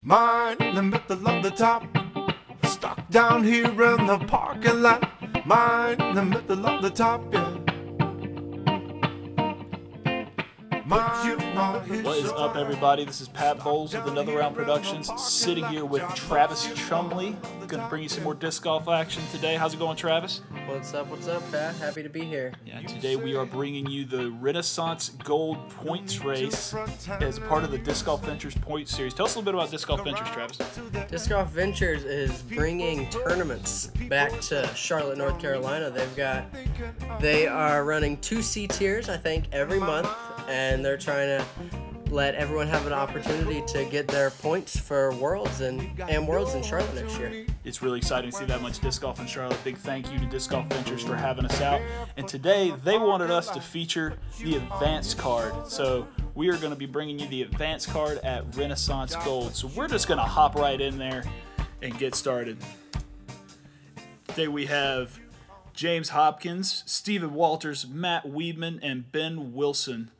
Mine in the middle of the top, stuck down here in the parking lot. Mine in the middle of the top, yeah. What is up, everybody? This is Pat Bowles with Another Round Productions, sitting here with Travis Chumley. Going to bring you some more disc golf action today. How's it going, Travis? What's up, Pat? Happy to be here. Yeah, today we are bringing you the Renaissance Gold Points Race as part of the Disc Golf Ventures Points Series. Tell us a little bit about Disc Golf Ventures, Travis. Disc Golf Ventures is bringing tournaments back to Charlotte, North Carolina. They are running 2 C tiers, I think, every month, and they're trying to let everyone have an opportunity to get their points for Worlds and Worlds in Charlotte next year. It's really exciting to see that much disc golf in Charlotte. Big thank you to Disc Golf Ventures for having us out. And today they wanted us to feature the advanced card. So we are going to be bringing you the advanced card at Renaissance Gold. So we're just going to hop right in there and get started. Today we have James Hopkins, Stephen Walters, Matt Weidman, and Ben Wilson.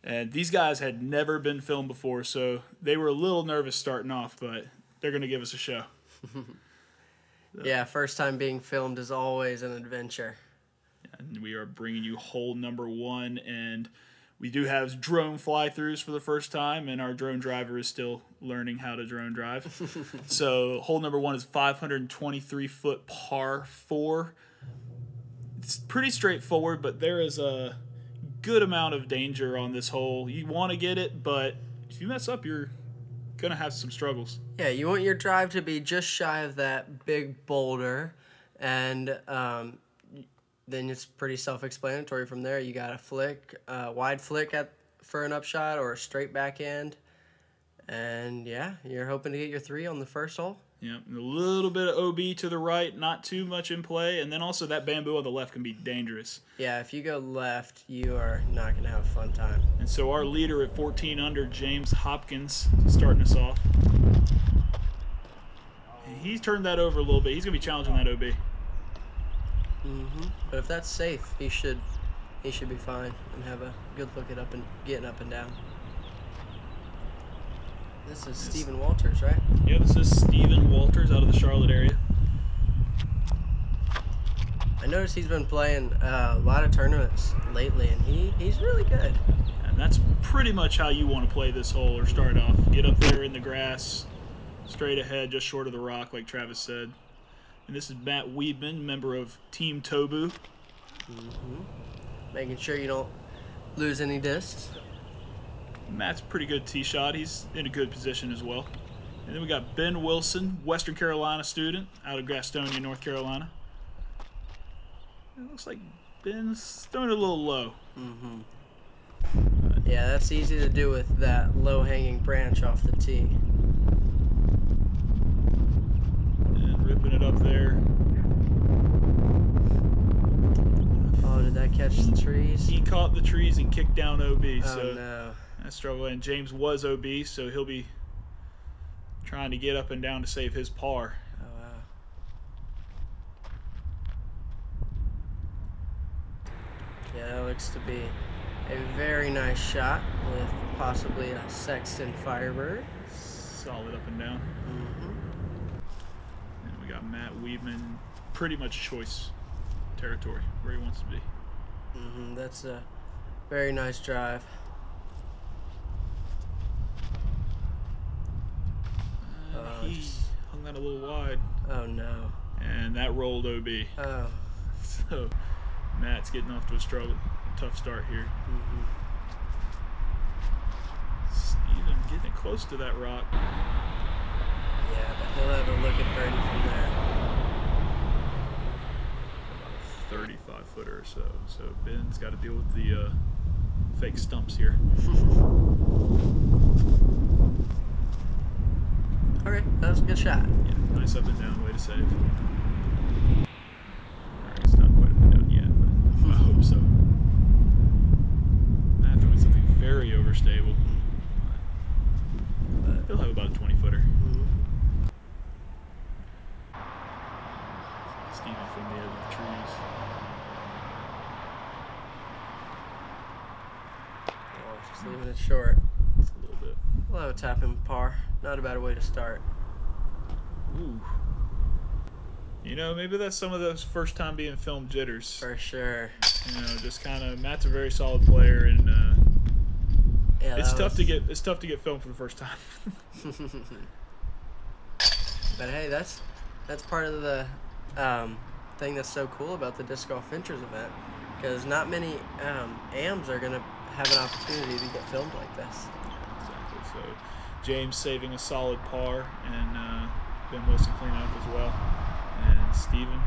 And these guys had never been filmed before, so they were a little nervous starting off, but they're going to give us a show. Yeah, first time being filmed is always an adventure. And we are bringing you hole number 1, and we do have drone fly-throughs for the first time, and our drone driver is still learning how to drone drive. So hole number 1 is 523-foot par 4. It's pretty straightforward, but there is a good amount of danger on this hole. You want to get it, but if you mess up, you're going to have some struggles. Yeah, you want your drive to be just shy of that big boulder, and then it's pretty self-explanatory from there. You got a flick, wide flick for an upshot or a straight backhand, and yeah, you're hoping to get your 3 on the first hole. Yeah, a little bit of OB to the right, not too much in play, and then also that bamboo on the left can be dangerous. Yeah, if you go left, you are not going to have a fun time. And so our leader at 14 under, James Hopkins, starting us off. He's turned that over a little bit. He's going to be challenging that OB. But if that's safe, he should be fine and have a good look at getting up and down. This is Stephen Walters, right? Yeah, this is Stephen Walters out of the Charlotte area. I noticed he's been playing a lot of tournaments lately, and he's really good. And that's pretty much how you want to play this hole or start off. Get up there in the grass, straight ahead, just short of the rock, like Travis said. And this is Matt Weidman, member of Team Tobu. Making sure you don't lose any discs. Matt's pretty good tee shot. He's in a good position as well. And then we got Ben Wilson, Western Carolina student out of Gastonia, North Carolina. It looks like Ben's throwing it a little low. Yeah, that's easy to do with that low-hanging branch off the tee. And ripping it up there. Oh, did that catch the trees? He caught the trees and kicked down OB. Oh, no. That's struggle. And James was OB, so he'll be trying to get up and down to save his par. Oh, wow. Yeah, that looks to be a very nice shot with possibly a Sexton Firebird. Solid up and down. And we got Matt Weidman, pretty much choice territory, where he wants to be. That's a very nice drive. He hung that a little wide. Oh, no. And that rolled OB. Oh. So Matt's getting off to a tough start here. Steven getting close to that rock. Yeah, but he'll have a look at birdie from there. About a 35-footer or so. So Ben's got to deal with the fake stumps here. Okay, that was a good shot. Yeah, nice up and down way to save. Alright, it's not quite up and down yet, but I hope so. Matt throwing something very overstable. But he'll have about a 20-footer. Steven from the edge of the trees. Oh, just leaving it short. Just a little bit. We'll have a tap in par. not a bad way to start. Ooh. You know, maybe that's some of those first time being filmed jitters. For sure. You know, just kind of Matt's a very solid player, and Yeah, it's tough to get filmed for the first time. But hey, that's part of the thing that's so cool about the Disc Golf Ventures event, because not many AMs are gonna have an opportunity to get filmed like this. Exactly. So James saving a solid par, and Ben Wilson cleaning up as well, and Steven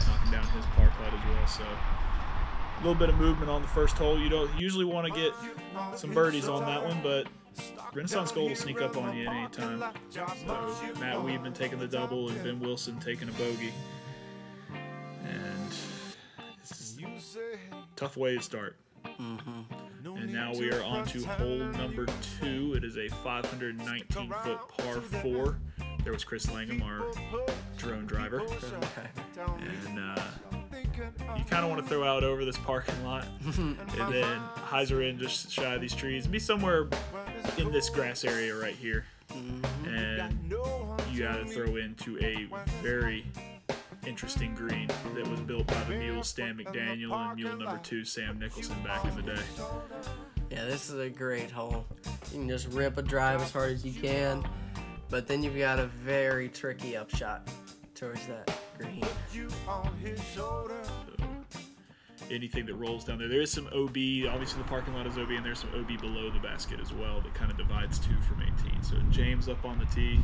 knocking down his par putt as well. So a little bit of movement on the first hole. You don't usually want to get some birdies on that one, but Renaissance Gold will sneak up on you at any time. So Matt Weidman taking the double and Ben Wilson taking a bogey. And it's a tough way to start. And now we are on to hole number 2. It is a 519-foot par 4. There was Chris Langham, our drone driver. And you kind of want to throw out over this parking lot and then hyzer in just shy of these trees and be somewhere in this grass area right here. And you got to throw into a very interesting green that was built by the mule Stan McDaniel and mule number 2 Sam Nicholson back in the day. Yeah, this is a great hole. You can just rip a drive as hard as you can, but then you've got a very tricky upshot towards that green. So, anything that rolls down there. There is some OB, obviously the parking lot is OB, and there's some OB below the basket as well that kind of divides 2 from 18. So James up on the tee.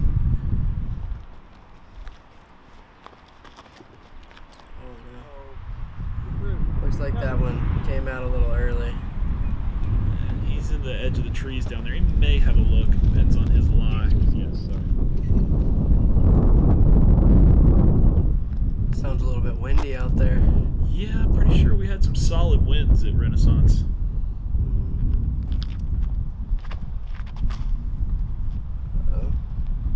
Looks like that one came out a little early. And he's in the edge of the trees down there. He may have a look. Depends on his lie. Yes, sir. Sounds a little bit windy out there. Yeah, I'm pretty sure we had some solid winds at Renaissance. Uh-oh.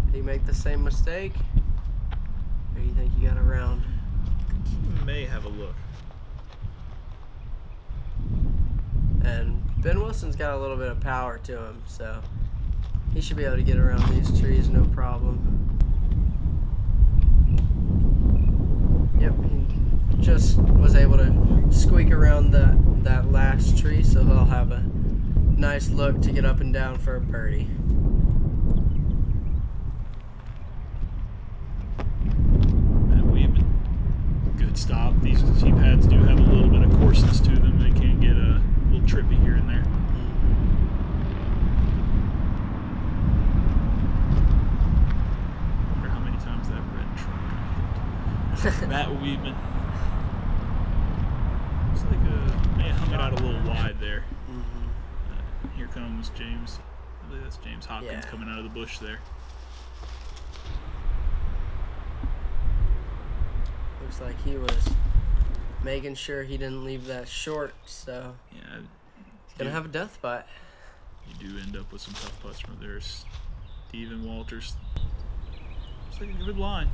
Did you make the same mistake? Or do you think you got around? He may have a look. And Ben Wilson's got a little bit of power to him, so he should be able to get around these trees no problem. Yep, he just was able to squeak around that last tree, so he'll have a nice look to get up and down for a birdie. And Weidman, good stop. These tee pads do have a little bit of coarseness to them. They can get a little trippy here and there. I wonder how many times that red truck got hit. Matt Weidman. Looks like may have hung it out a little wide there. Here comes James. I believe that's James Hopkins coming out of the bush there. Looks like he was making sure he didn't leave that short, so Yeah, he's gonna have a death putt. you do end up with some tough putts from there. Steven Walters. Looks like a good line.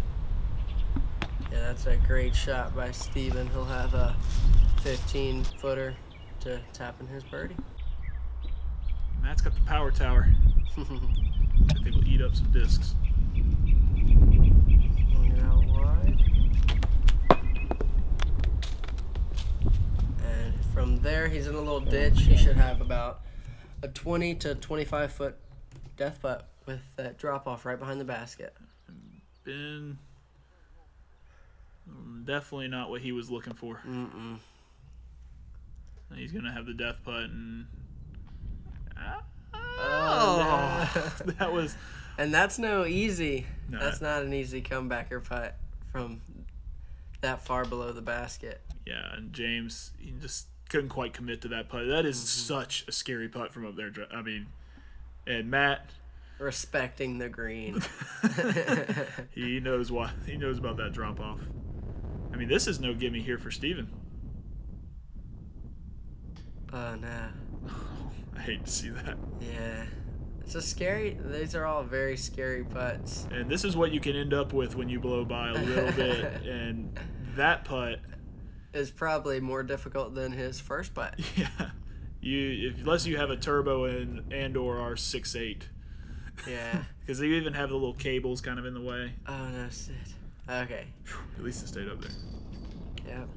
Yeah, that's a great shot by Steven. He'll have a 15-footer to tap in his birdie. Matt's got the power tower. I think he'll eat up some discs. Swing it out wide. And from there, he's in a little ditch. He should have about a 20 to 25 foot death putt with that drop off right behind the basket. Ben, definitely not what he was looking for. He's gonna have the death putt, and that was. And that's no easy. No. That's not an easy comebacker putt from that far below the basket. Yeah, and James, he just couldn't quite commit to that putt. That is such a scary putt from up there. I mean, and Matt, respecting the green. he knows why. He knows about that drop off. I mean, this is no gimme here for Steven. Oh, no. I hate to see that. Yeah. It's a scary, these are all very scary putts. And this is what you can end up with when you blow by a little bit. And that putt is probably more difficult than his first putt. Yeah. Unless you have a turbo and or are 6'8". Yeah. Because they even have the little cables kind of in the way. Oh, no, shit. Okay. At least it stayed up there. Yep.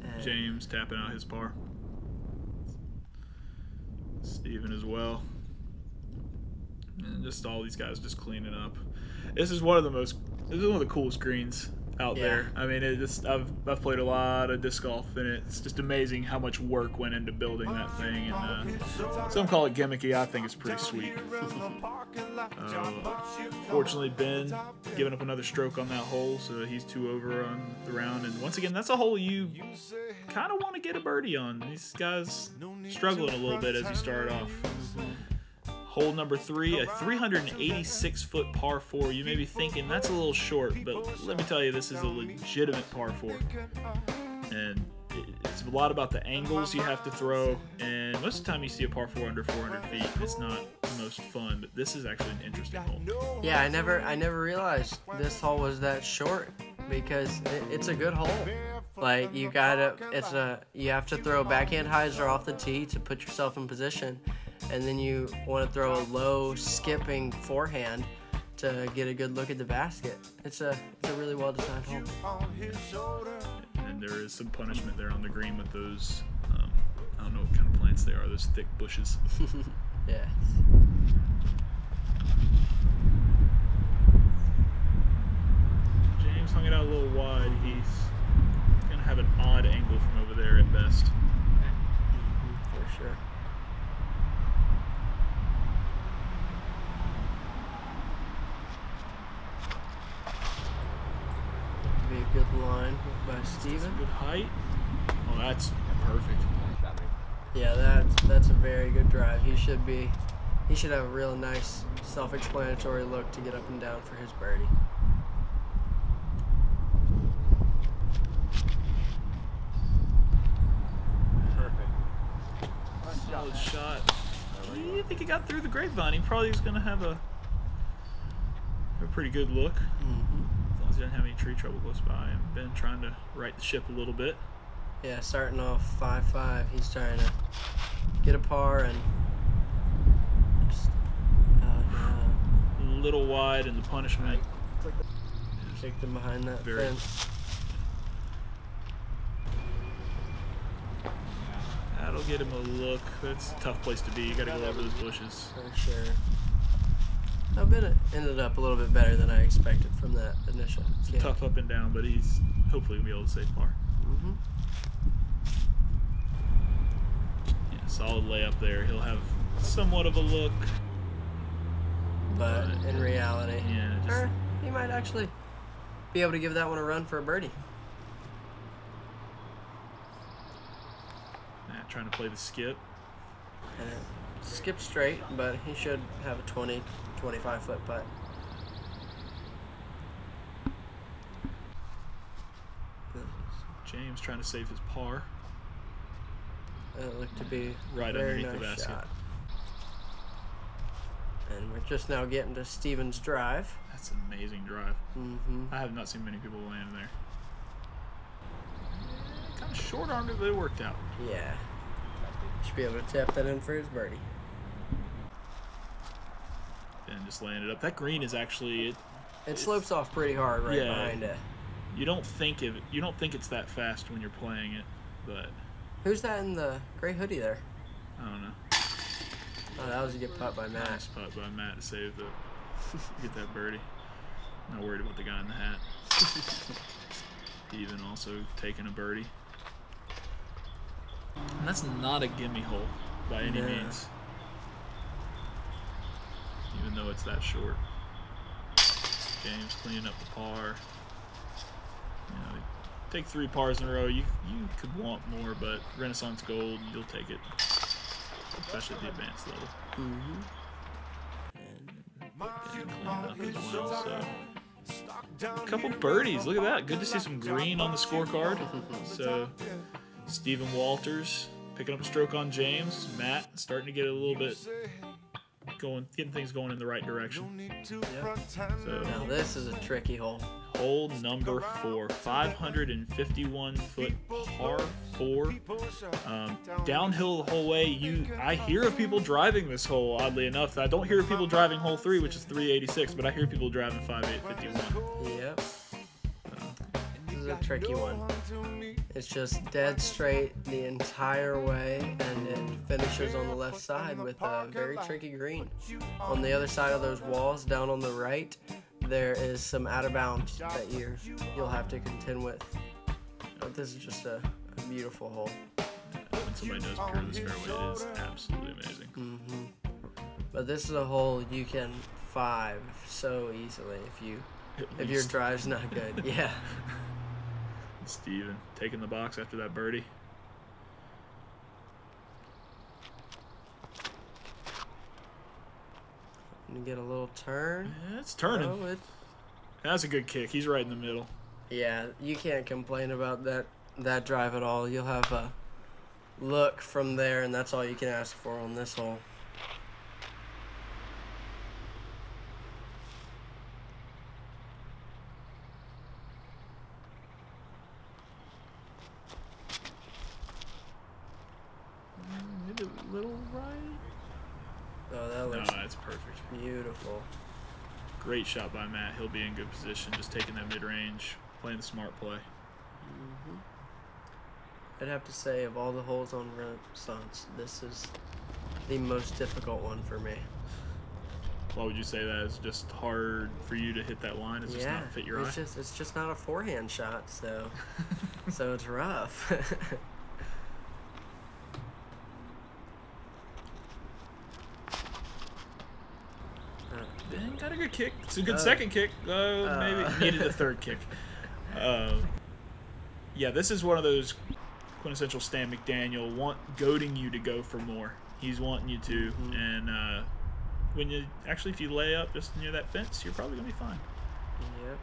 And James tapping out his par. Steven as well. And just all these guys just cleaning up. This is one of the coolest greens out there. I mean, I've played a lot of disc golf, and it's just amazing how much work went into building that thing. And some call it gimmicky. I think it's pretty sweet. Fortunately, Ben giving up another stroke on that hole, so he's 2 over on the round. And once again, that's a hole you kind of want to get a birdie on. These guys struggling a little bit as you start off. Hole number 3, a 386-foot par 4. You may be thinking that's a little short, but let me tell you, this is a legitimate par 4. And it's a lot about the angles you have to throw. And most of the time you see a par 4 under 400 feet, it's not the most fun, but this is actually an interesting hole. yeah, I never realized this hole was that short because it's a good hole. Like you have to throw backhand hyzer off the tee to put yourself in position. And then you want to throw a low skipping forehand to get a good look at the basket. It's a really well designed hole. And there is some punishment there on the green with those, I don't know what kind of plants they are, those thick bushes. Yeah. James hung it out a little wide. He's going to have an odd angle from over there at best. For sure. Be a good line by Steven. Good height. Oh, that's perfect. Yeah, that's a very good drive. He should have a real nice self-explanatory look to get up and down for his birdie. Perfect. Solid shot. I think he got through the grapevine. He probably is going to have a pretty good look. As long as he doesn't have any tree trouble close by. And Ben trying to right the ship a little bit. Yeah, starting off 5-5, he's trying to get a par and just, A little wide, and the punishment kicked him behind that very fence. That'll get him a look. That's a tough place to be. You got to go over those bushes. For sure. I bet it ended up a little bit better than I expected from that initial kick. Tough up and down, but he's hopefully going to be able to save par. Yeah, solid layup there. He'll have somewhat of a look. But in reality, yeah, he might actually be able to give that one a run for a birdie. Matt trying to play the skip. And it skipped straight, but he should have a 20, 25-foot putt. James trying to save his par. It looked to be Right a very underneath the nice basket. shot. And we're just now getting to Steven's drive. That's an amazing drive. I have not seen many people land there. Kind of short-armed it, but it worked out. Yeah. Should be able to tap that in for his birdie. And just landed up. That green is actually It slopes off pretty hard right behind it. You don't think it's that fast when you're playing it, but Who's that in the gray hoodie there? I don't know. Oh, that was a good putt by Matt. Nice putt by Matt to save get that birdie. Not worried about the guy in the hat. Steven also taking a birdie. And that's not a gimme hole by any means. Even though it's that short. James cleaning up the par. You know, take 3 pars in a row. You could want more, but Renaissance Gold, you'll take it. Especially at the advanced level. And cleaning up as well, so. A couple birdies. Look at that. Good to see some green on the scorecard. So, Stephen Walters picking up a stroke on James. Matt starting to get a little bit getting things going in the right direction. Yep. So, Now this is a tricky hole. hole number 4, 551 foot par 4. Downhill the whole way. I hear of people driving this hole, oddly enough. I don't hear of people driving hole 3, which is 386, but I hear people driving 5851. Yep. This is a tricky one. It's just dead straight the entire way, and it finishes on the left side with a very tricky green. On the other side of those walls, down on the right, there is some out of bounds that you'll have to contend with. But this is just a beautiful hole. When somebody knows pure this fairway, it is absolutely amazing. But this is a hole you can 5 so easily if your drive's not good. Yeah. Steven taking the box after that birdie. And get a little turn. Yeah, it's turning. Oh, That's a good kick. He's right in the middle. Yeah, you can't complain about that drive at all. You'll have a look from there, and that's all you can ask for on this hole. Maybe a little right. Oh, that looks that's perfect. beautiful. Great shot by Matt. He'll be in good position, just taking that mid-range, playing the smart play. I'd have to say, of all the holes on Renaissance, this is the most difficult one for me. Why would you say that? It's just hard for you to hit that line? It's just not fit your eye? It's just not a forehand shot, so so it's rough. Got a good kick. It's a good second kick. Maybe needed a third kick. Yeah, this is one of those quintessential Stan McDaniel goading you to go for more. He's wanting you to, and if you lay up just near that fence, you're probably gonna be fine. Yep.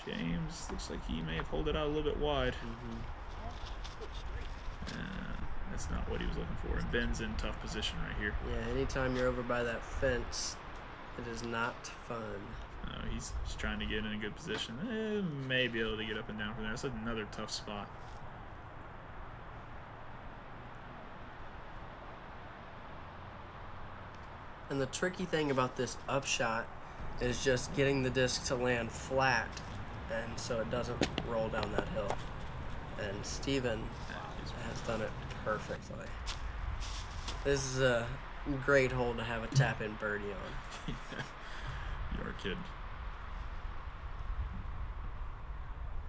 James looks like he may have pulled it out a little bit wide. That's not what he was looking for. And Ben's in tough position right here. Yeah, anytime you're over by that fence, it is not fun. He's just trying to get in a good position. May be able to get up and down from there. That's another tough spot. And the tricky thing about this upshot is just getting the disc to land flat, and so it doesn't roll down that hill. And Steven has done it perfectly. This is a great hole to have a tap-in birdie on. You're a kid.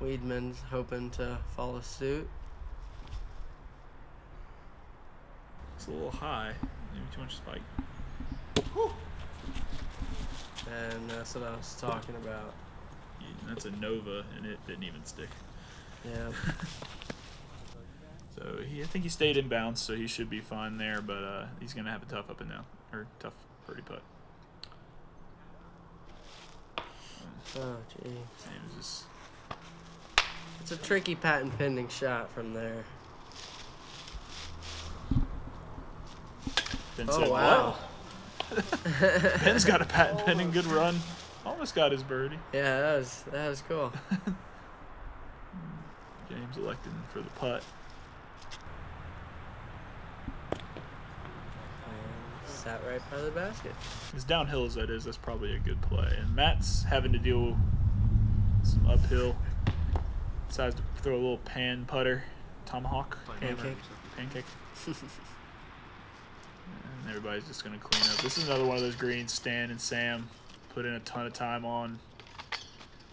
Weidman's hoping to follow suit. It's a little high. Maybe too much spike. And that's what I was talking about. Yeah, that's a Nova, and it didn't even stick. Yeah. So I think he stayed in bounds, so he should be fine there. But he's gonna have a tough up and down, or tough birdie putt. Oh, gee. It's a tricky patent pending shot from there. Ben Oh, said, wow. Ben's got a patent pending good run. Almost got his birdie. Yeah, that was cool. James electing for the putt. And sat right by the basket. As downhill as that is, that's probably a good play. And Matt's having to deal with some uphill. Decides to throw a little pan putter, tomahawk, Pancake. pancake. And everybody's just gonna clean up. This is another one of those greens Stan and Sam put in a ton of time on,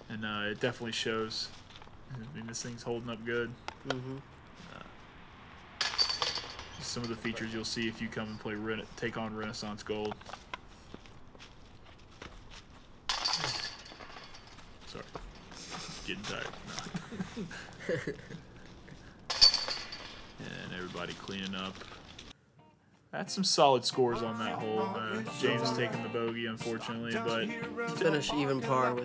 and it definitely shows. I mean, this thing's holding up good. Some of the features you'll see if you come and play take on Renaissance Gold. Sorry, getting tired. No. And everybody cleaning up. That's some solid scores on that hole. James taking the bogey, unfortunately, but Finish even par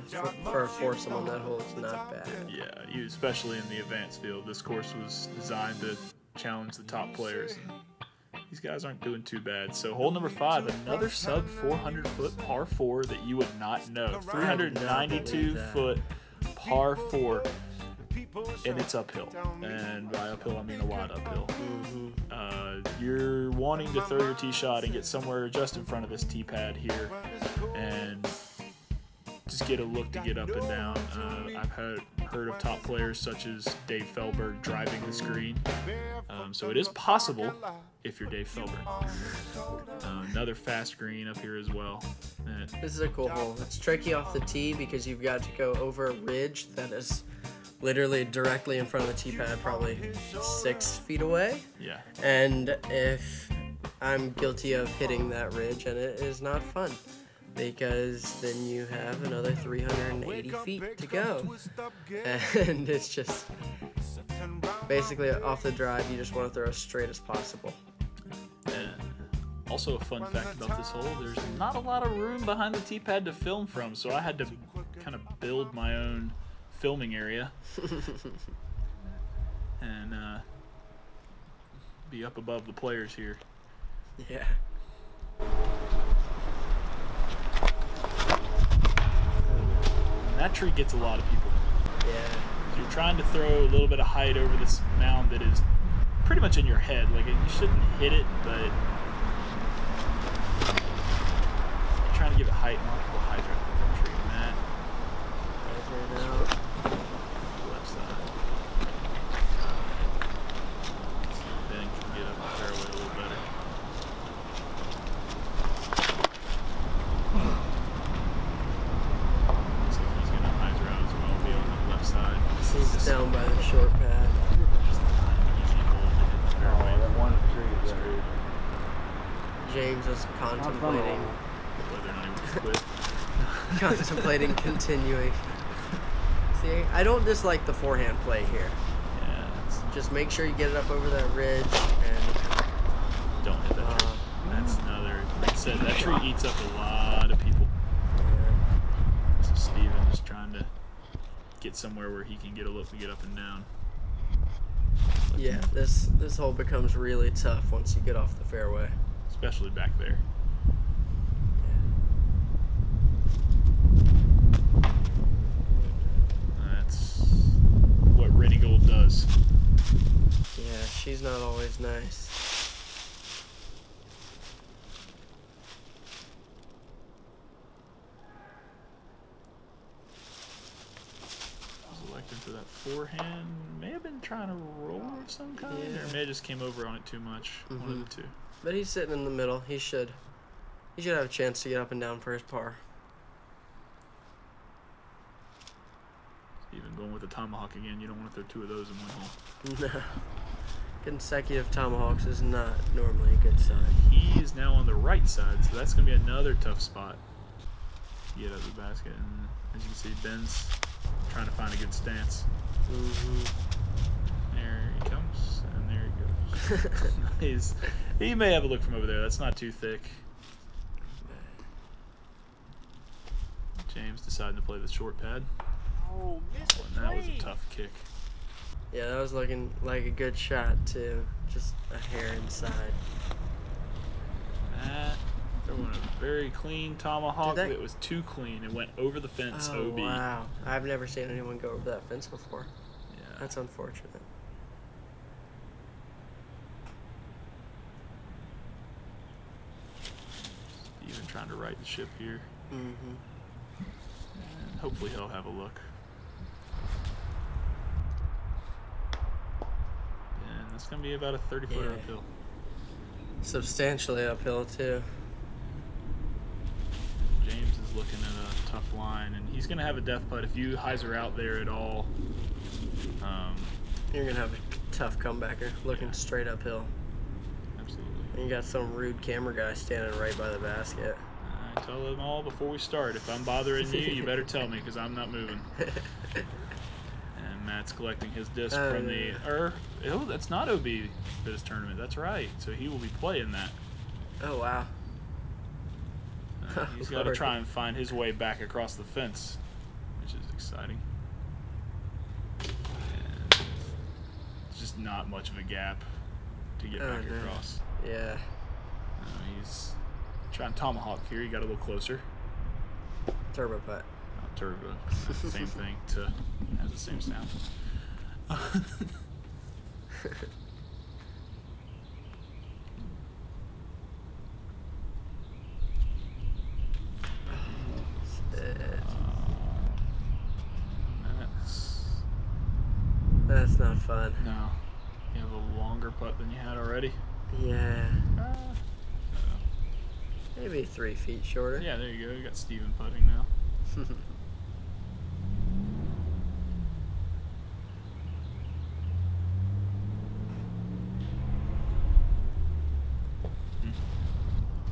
for a foursome on that hole is not bad. yeah, especially in the advanced field. This course was designed to challenge the top players. And these guys aren't doing too bad. So hole number 5, another sub 400 foot par 4 that you would not know. 392 foot par 4, and it's uphill. And by uphill, I mean a lot uphill. You're wanting to throw your tee shot and get somewhere just in front of this tee pad here, and just get a look to get up and down. I've heard of top players such as Dave Felberg driving this green. So it is possible if you're Dave Felberg. Another fast green up here as well. This is a cool hole. It's tricky off the tee because you've got to go over a ridge that is literally directly in front of the tee pad, probably 6 feet away. Yeah. And if I'm guilty of hitting that ridge, and it is not fun, because then you have another 380 feet to go. And it's just basically off the drive, you just want to throw as straight as possible. And also a fun fact about this hole, there's not a lot of room behind the tee pad to film from, so I had to kind of build my own filming area and be up above the players here. Yeah. And that tree gets a lot of people. Yeah. You're trying to throw a little bit of height over this mound that is pretty much in your head. Like, you shouldn't hit it, but you're trying to give it height. A lot of people hydrant with that tree. Matt. Left side. Ben can get up the fairway a little better. Looks like he's going to hyzer out as well. Be on the left side. He's down by the short pad. Just not an easy hole to hit the fairway. That one tree there. James was contemplating Whether or not he wants to quit. contemplating continuing. See, I don't dislike the forehand play here. Yeah. Just make sure you get it up over that ridge and Don't hit that tree. That's another. Like I said, that tree eats up a lot of people. So Steven just trying to get somewhere where he can get a look to get up and down. yeah, this hole becomes really tough once you get off the fairway. Especially back there. That's what Rennie Gold does. Yeah, she's not always nice. Selected for that forehand. May have been trying to roll of some kind, Yeah. or may have just came over on it too much. One of the two. But he's sitting in the middle. He should have a chance to get up and down for his par. Even going with the tomahawk again, you don't want to throw 2 of those in one hole. No. Consecutive tomahawks is not normally a good sign. He is now on the right side, so that's going to be another tough spot to get out of the basket. And as you can see, Ben's trying to find a good stance. There he comes, and there he goes. He may have a look from over there. That's not too thick. James deciding to play the short pad. Oh, And that was a tough kick. Yeah, that was looking like a good shot too. Just a hair inside. That throwing a very clean tomahawk Did that- that was too clean. It went over the fence. Oh OB. wow! I've never seen anyone go over that fence before. Yeah. That's unfortunate. Steven trying to right the ship here. Mm-hmm. And hopefully he'll have a look. And that's going to be about a 30-footer Yeah. uphill. Substantially uphill too. James is looking at a tough line, and he's going to have a death putt. If you hyzer out there at all, You're gonna have a tough comebacker looking straight uphill. absolutely. And you got some rude camera guy standing right by the basket. I tell them all before we start, if I'm bothering you, you better tell me, because I'm not moving. And Matt's collecting his disc from the... Oh, that's not OB for this tournament. That's right. So he will be playing that. Oh wow. He's got to try and find his way back across the fence, which is exciting. And it's just not much of a gap to get back no. across. Yeah. He's trying tomahawk here. He got a little closer. Turbo putt. Turbo. Same thing. Has the same sound. That's not fun. No. You have a longer putt than you had already. Yeah. Maybe 3 feet shorter. Yeah, there you go. You got Steven putting now.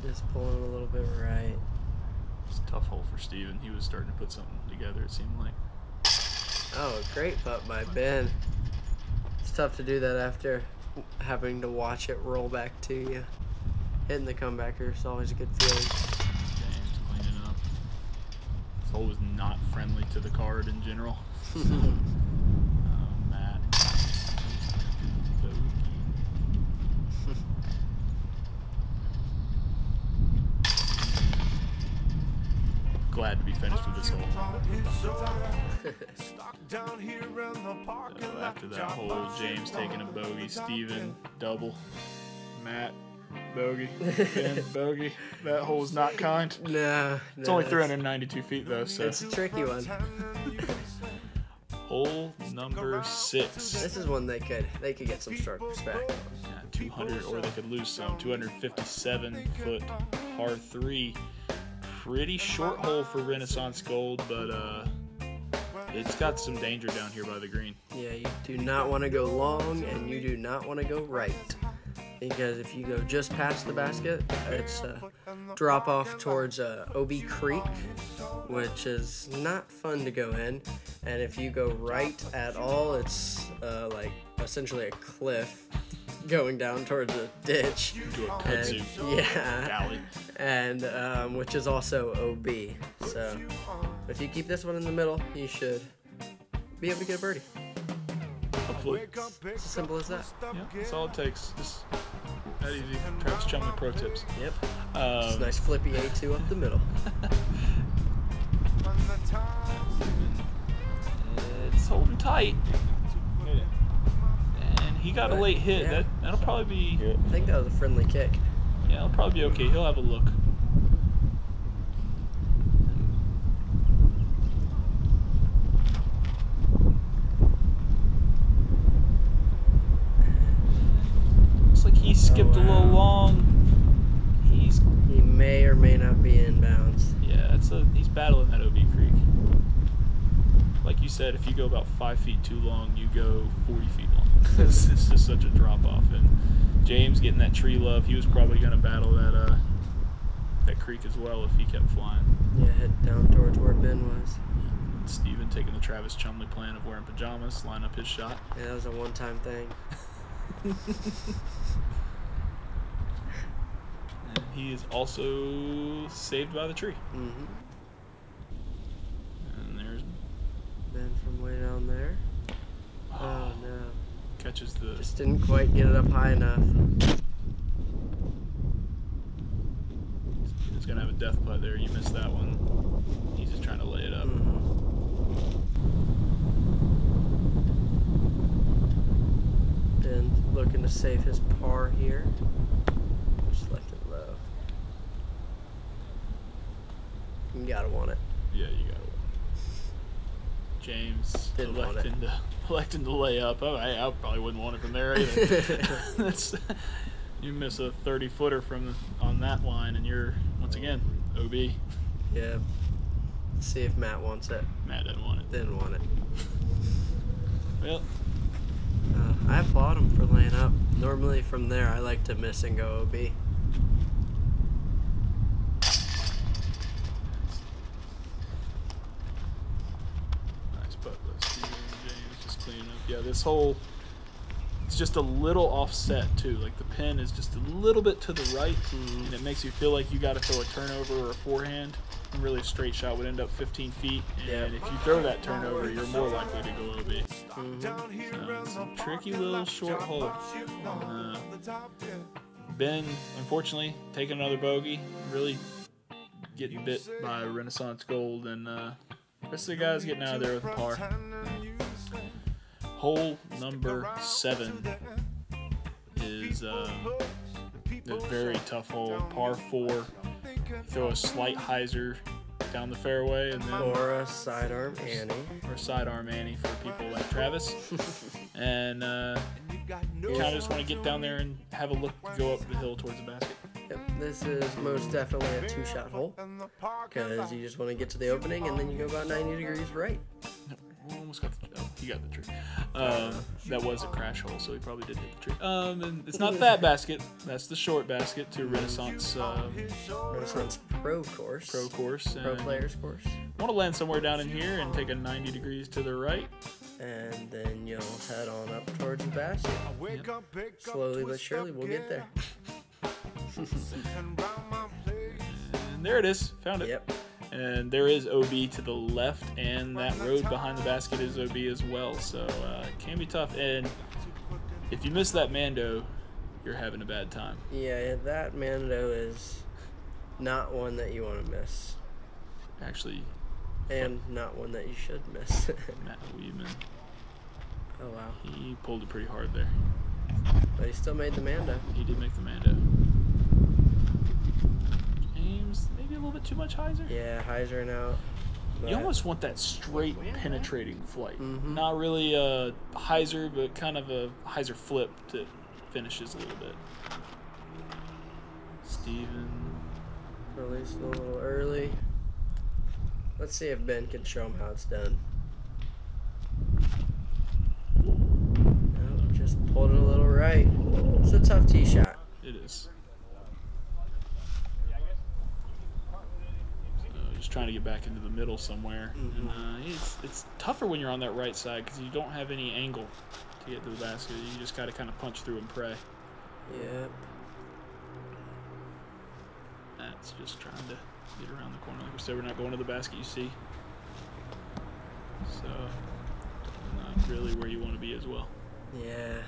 Just pulling a little bit right. It's a tough hole for Steven. He was starting to put something together, it seemed like. Oh, great putt by Ben. It's tough to do that after having to watch it roll back to you. Hitting the comebacker is always a good feeling. James cleaning up. This hole was not friendly to the card in general. Matt. Glad to be finished with this hole. So after that hole, James taking a bogey, Steven double, Matt bogey, Ben bogey. That hole was not kind. No, It's only 392 feet though, so it's a tricky one. hole number 6. This is one they could get some strokes back on. Yeah, 200, or they could lose some. 257-foot par 3. Pretty short hole for Renaissance Gold, but it's got some danger down here by the green. Yeah, you do not want to go long, and you do not want to go right. Because if you go just past the basket, it's a drop off towards OB Creek, which is not fun to go in. And if you go right at all, it's like essentially a cliff going down towards a ditch. Into a kudzu valley. And which is also OB. So if you keep this one in the middle, you should be able to get a birdie. Hopefully. It's as simple as that. Yeah, that's all it takes. Just that easy. Travis Chumley pro tips. Yep. Just a nice flippy A2 up the middle. It's holding tight. And he got a late hit. Yeah. That'll probably be. I think that was a friendly kick. Yeah, it'll probably be okay. He'll have a look. Looks like he skipped a little long. He may or may not be in bounds. Yeah, he's battling that OB Creek. Like you said, if you go about 5 feet too long, you go 40 feet long. It's just such a drop off. And James getting that tree love, he was probably going to battle that creek as well if he kept flying. Yeah, head down towards where Ben was. Steven taking the Travis Chumley plan of wearing pajamas, line up his shot. Yeah, that was a one-time thing. And he is also saved by the tree. Mm-hmm. And there's Ben from way down there. Oh no. catches the. Just didn't quite get it up high enough. He's gonna have a death putt there. You missed that one. He's just trying to lay it up. Ben looking to save his par here. Just left it low. You gotta want it. Yeah, you got it. James Didn't want it. electing to lay up. Oh, I probably wouldn't want it from there either. You miss a 30-footer on that line, and you're once again OB. Yeah. Let's see if Matt wants it. Matt didn't want it. Didn't want it. Well, I applaud him for laying up. Normally from there, I like to miss and go OB. nice putt by Steven James, just cleaning up. Yeah, this hole, it's just a little offset too. Like the pin is just a little bit to the right, and it makes you feel like you got to throw a turnover or a forehand. And really, a straight shot would end up 15 feet, and if you throw that turnover, you're more likely to go OB. So it's a tricky little short hole. Ben, unfortunately, taking another bogey, really getting bit by Renaissance Gold, and Rest of the guys getting out of there with a par. Hole number 7 is a very tough hole. Par 4. Throw a slight hyzer down the fairway, and then Or a sidearm Annie. or sidearm Annie for people like Travis. And you kind of just want to get down there and have a look, go up the hill towards the basket. Yep, this is most definitely a 2-shot hole because you just want to get to the opening and then you go about 90 degrees right. Almost got the, oh, he got the tree. That was a crash hole, so he probably did hit the tree. And it's not that basket. That's the short basket to Renaissance Pro course. Pro course. Pro players course. Want to land somewhere down in here and take a 90 degrees to the right. And then you'll head on up towards the basket. Slowly but surely, we'll get there. And there it is. Found it. Yep. And there is OB to the left, and that road behind the basket is OB as well. So it can be tough. And if you miss that Mando, you're having a bad time. Yeah, that Mando is not one that you want to miss. Actually, And not one that you should miss. Matt Weidman, Oh, wow. he pulled it pretty hard there. But he still made the Mando. He did make the Mando. James, maybe a little bit too much hyzer. Yeah, hyzering out. You almost want that straight penetrating flight. Mhm. Not really a hyzer, but kind of a hyzer flip that finishes a little bit. Steven. Released a little early. Let's see if Ben can show him how it's done. Nope, just pulled it a little right. It's a tough tee shot. It is. Just trying to get back into the middle somewhere. Mhm. And it's tougher when you're on that right side because you don't have any angle to get to the basket. You just got to kind of punch through and pray. Yep. That's just trying to get around the corner. Like we said, we're not going to the basket, you see. So, not really where you want to be as well. Yeah.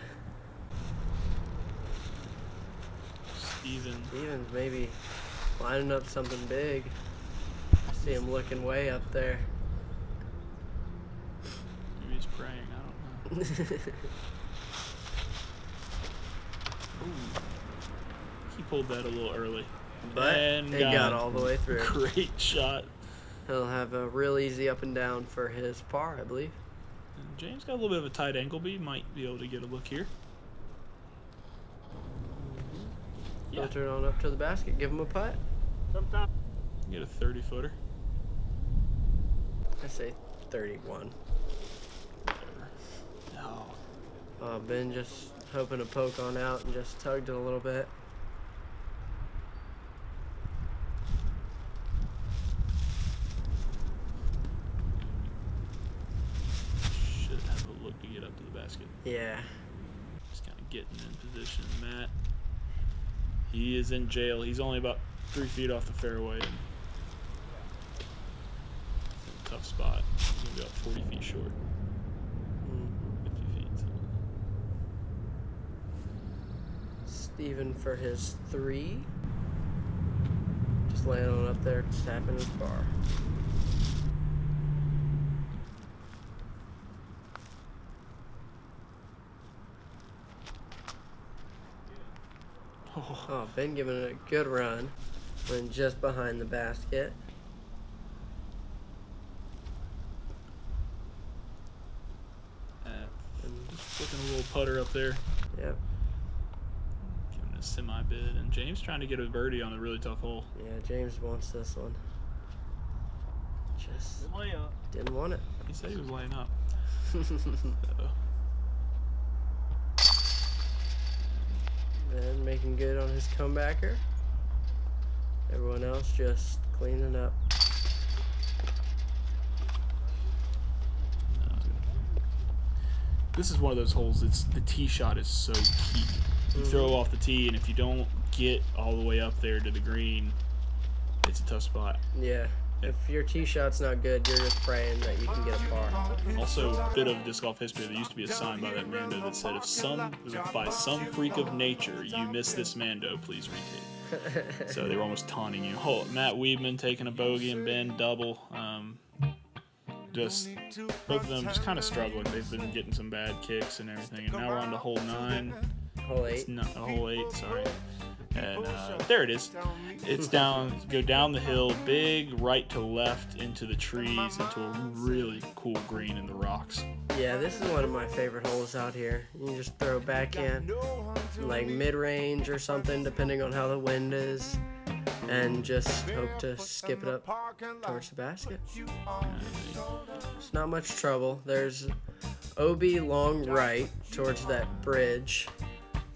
Steven's maybe lining up something big. I see him looking way up there. maybe he's praying. I don't know. Ooh. He pulled that a little early. But And it got all the way through. Great shot. He'll have a real easy up and down for his par, I believe. And James got a little bit of a tight angle, but he might be able to get a look here. Yeah, Filter it on up to the basket. Give him a putt. get a 30-footer. I say 31. No. Ben just hoping to poke on out and just tugged it a little bit. Should have a look to get up to the basket. Yeah. Just kind of getting in position. Matt, he is in jail. He's only about 3 feet off the fairway. And it's a tough spot. He's going to be about 40 feet short. 50 feet. Steven for his 3. Just laying on up there, tapping his bar. Oh, Ben giving it a good run. Went just behind the basket. Just flicking a little putter up there. Yep. Giving it a semi-bid. And James trying to get a birdie on a really tough hole. Yeah, James wants this one. Just didn't want it. He said he was laying up. Ben making good on his comebacker. Everyone else just cleaning up. This is one of those holes. It's the tee shot is so key. You throw off the tee, and if you don't get all the way up there to the green, it's a tough spot. Yeah. If your tee shot's not good, you're just praying that you can get a par. Also, a bit of disc golf history. There used to be a sign by that Mando that said, if by some freak of nature you miss this Mando, please retake. So they were almost taunting you. Oh, Matt Weidman taking a bogey and Ben double. just both of them just kind of struggling. They've been getting some bad kicks and everything, and now we're on to hole 9. Hole 8. It's not hole 8, sorry. And there it is. It's down. Go down the hill, big right to left into the trees, into a really cool green in the rocks. Yeah, this is one of my favorite holes out here. You can just throw backhand, like mid-range or something, depending on how the wind is, and just hope to skip it up towards the basket. It's not much trouble. There's OB long right towards that bridge,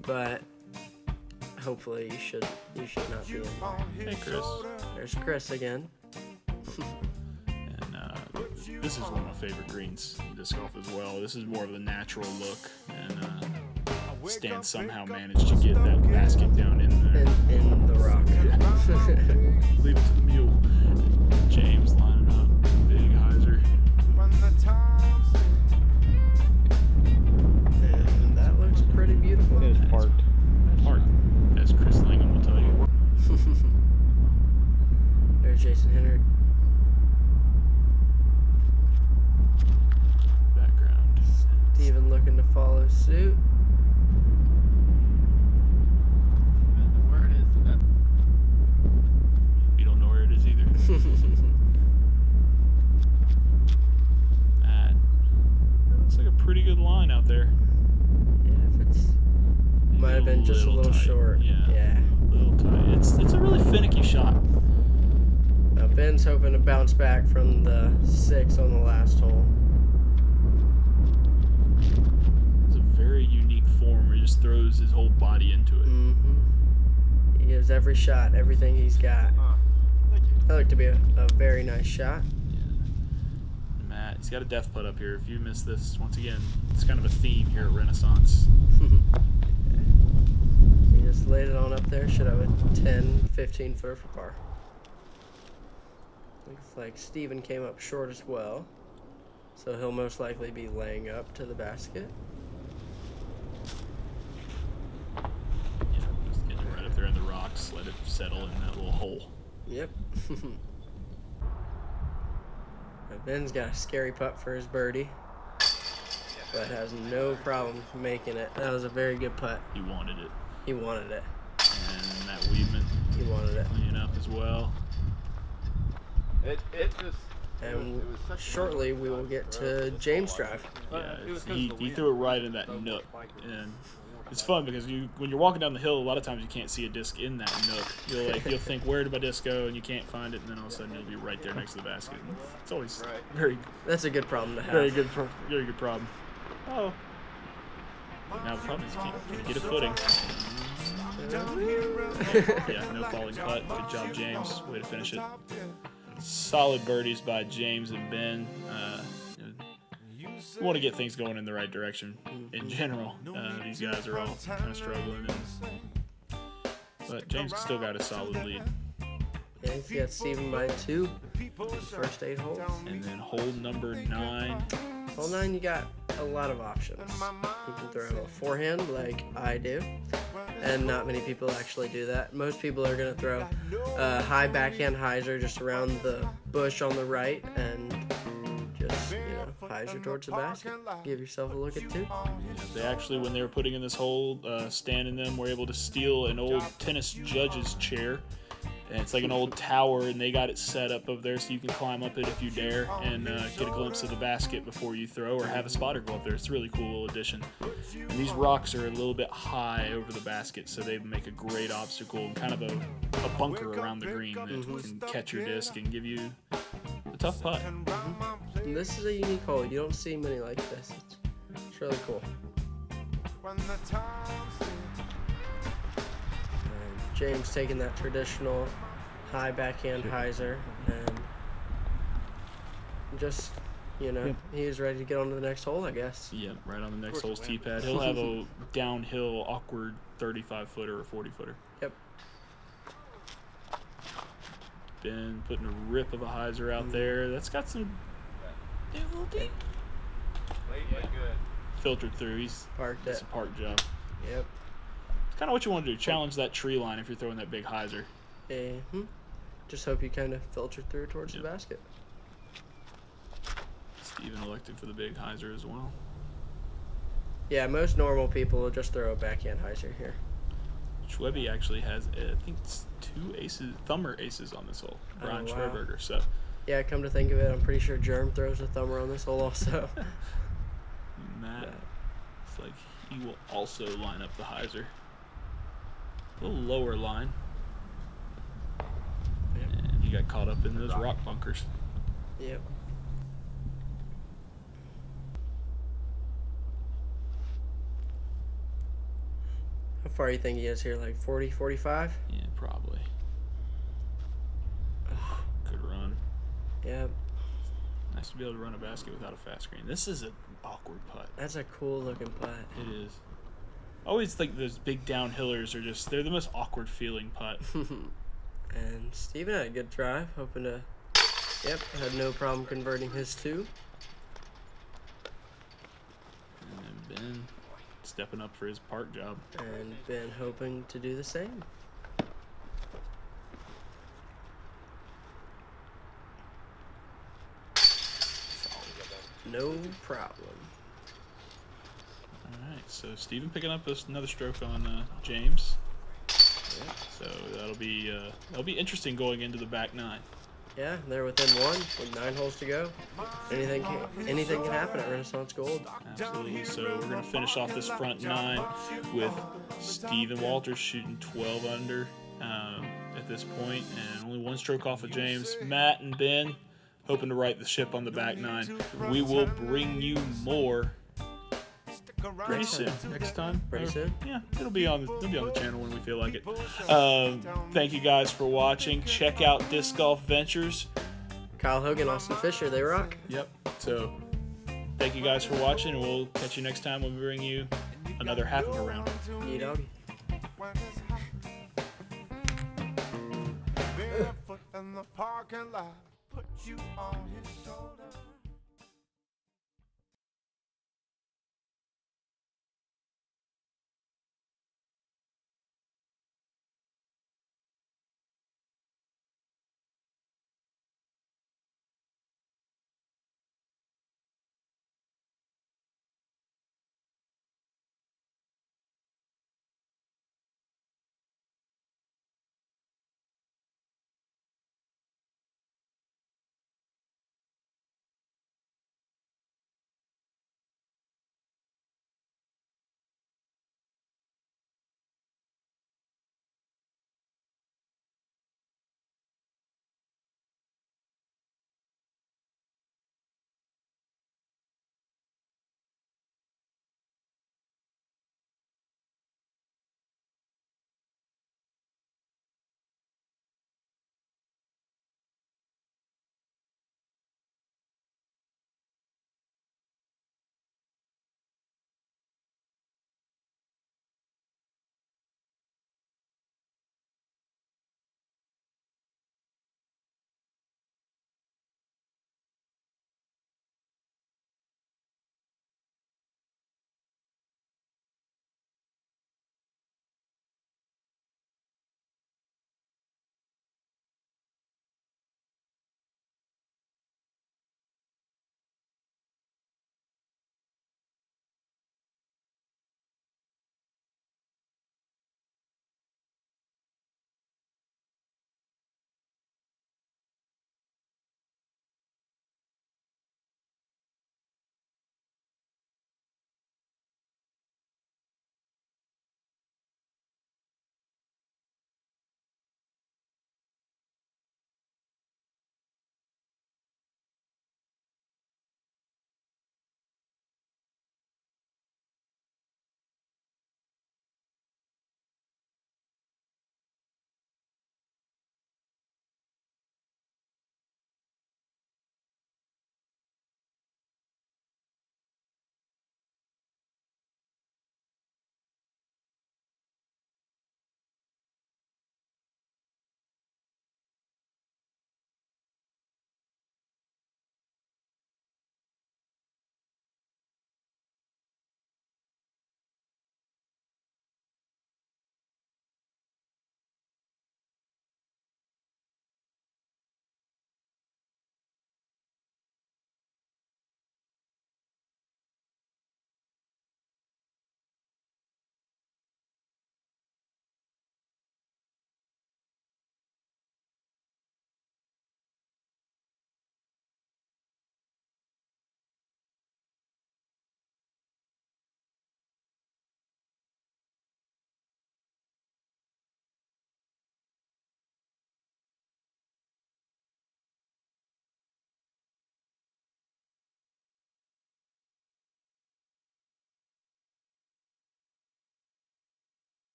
but hopefully you should not be in there. Hey, Chris. There's Chris again. And this is one of my favorite greens in disc golf as well. This is more of a natural look, and Stan somehow managed to get that basket down in there. In the rock. Leave it to the mule. James lining up, big hyzer. And that looks pretty beautiful. It is parked. Park, as Chris Langham will tell you. There's Jason Henry. Background. Steven looking to follow suit. Where it is, We don't know where it is either. That looks like a pretty good line out there. Yeah, if it's might have been just a little tight. short. Yeah. A little tight. It's a really finicky shot. Now Ben's hoping to bounce back from the 6 on the last hole. It's a very unique form where he just throws his whole body into it. He gives every shot, everything he's got. Thank you. That looked to be a very nice shot. Matt, he's got a death putt up here. If you miss this, once again, it's kind of a theme here at Renaissance. He just laid it on up there. Should have a 10, 15 footer for par. Looks like Steven came up short as well. So he'll most likely be laying up to the basket. Yeah, just get it right up there in the rocks, let it settle in that little hole. Yep. Now Ben's got a scary putt for his birdie, but has no problem making it. That was a very good putt. He wanted it. He wanted it. And that Weidman He wanted it. cleaning up as well. It just. And shortly we will get to James Drive. Yeah, he threw it right in that nook, and it's fun because when you're walking down the hill, a lot of times you can't see a disc in that nook. You'll think, where did my disc go, and you can't find it, and then all of a sudden you'll be right there next to the basket. It's always very That's a good problem to have. very good problem. Oh, now the problem is can you get a footing? Yeah, no falling putt. Good job, James. Way to finish it. Solid birdies by James and Ben. We want to get things going in the right direction in general. These guys are all kind of struggling, but James still got a solid lead. Yeah, he's got Steven by 2. First 8 holes. And then hole number 9. Hole 9, you got a lot of options. You can throw a forehand like I do, and not many people actually do that. Most people are going to throw a high backhand hyzer just around the bush on the right and just, hyzer towards the basket. Give yourself a look at 2. They actually, when they were putting in this hole, Stan and them were able to steal an old tennis judge's chair. And it's like an old tower, and they got it set up over there so you can climb up it if you dare and get a glimpse of the basket before you throw, or have a spotter go up there. It's a really cool little addition. And these rocks are a little bit high over the basket, so they make a great obstacle and kind of a bunker around the green that can catch your disc and give you a tough putt. And this is a unique hole. You don't see many like this. It's really cool. James taking that traditional high backhand hyzer, and just, he's ready to get on to the next hole, I guess. Yeah, right on the next hole's tee pad. He'll have a downhill, awkward 35-footer or 40-footer. Yep. Ben putting a rip of a hyzer out there. That's got some a little deep. Filtered through. He's Parked it's it. a park job. Yep. Kind of what you want to do. Challenge that tree line if you're throwing that big hyzer. Just hope you kind of filter through towards the basket. Even elected for the big hyzer as well. Yeah, most normal people will just throw a backhand hyzer here. Schwebe actually has, I think, it's 2 aces, thumber aces on this hole. Brian wow. Schwerberger. So Yeah, come to think of it, I'm pretty sure Germ throws a thumber on this hole also. Matt, it's like he will also line up the hyzer. A little lower line. And he got caught up in those rock bunkers. Yep. How far do you think he is here? Like 40, 45? Yeah, probably. Good run. Yep. Nice to be able to run a basket without a fast screen. This is an awkward putt. That's a cool looking putt. It is. I always think those big downhillers are just, they're the most awkward feeling putt. And Steven had a good drive, hoping to, yep, had no problem converting his 2. And then Ben stepping up for his park job. And Ben hoping to do the same. No problem. All right, so Steven picking up another stroke on James. Yep. So that'll be interesting going into the back 9. Yeah, they're within 1 with 9 holes to go. Anything can happen at Renaissance Gold. Absolutely. So we're gonna finish off this front 9 with Steven Walters shooting 12 under at this point, and only 1 stroke off of James. Matt and Ben hoping to right the ship on the back 9. We will bring you more pretty soon. Next time. Pretty soon? Yeah, it'll be on the channel when we feel like it. Thank you guys for watching. Check out Disc Golf Ventures. Kyle Hogan, Austin Fisher, they rock. Yep. So thank you guys for watching, and we'll catch you next time when we bring you another half of a round. Doggy. Barefoot in the parking lot, put you on his shoulder.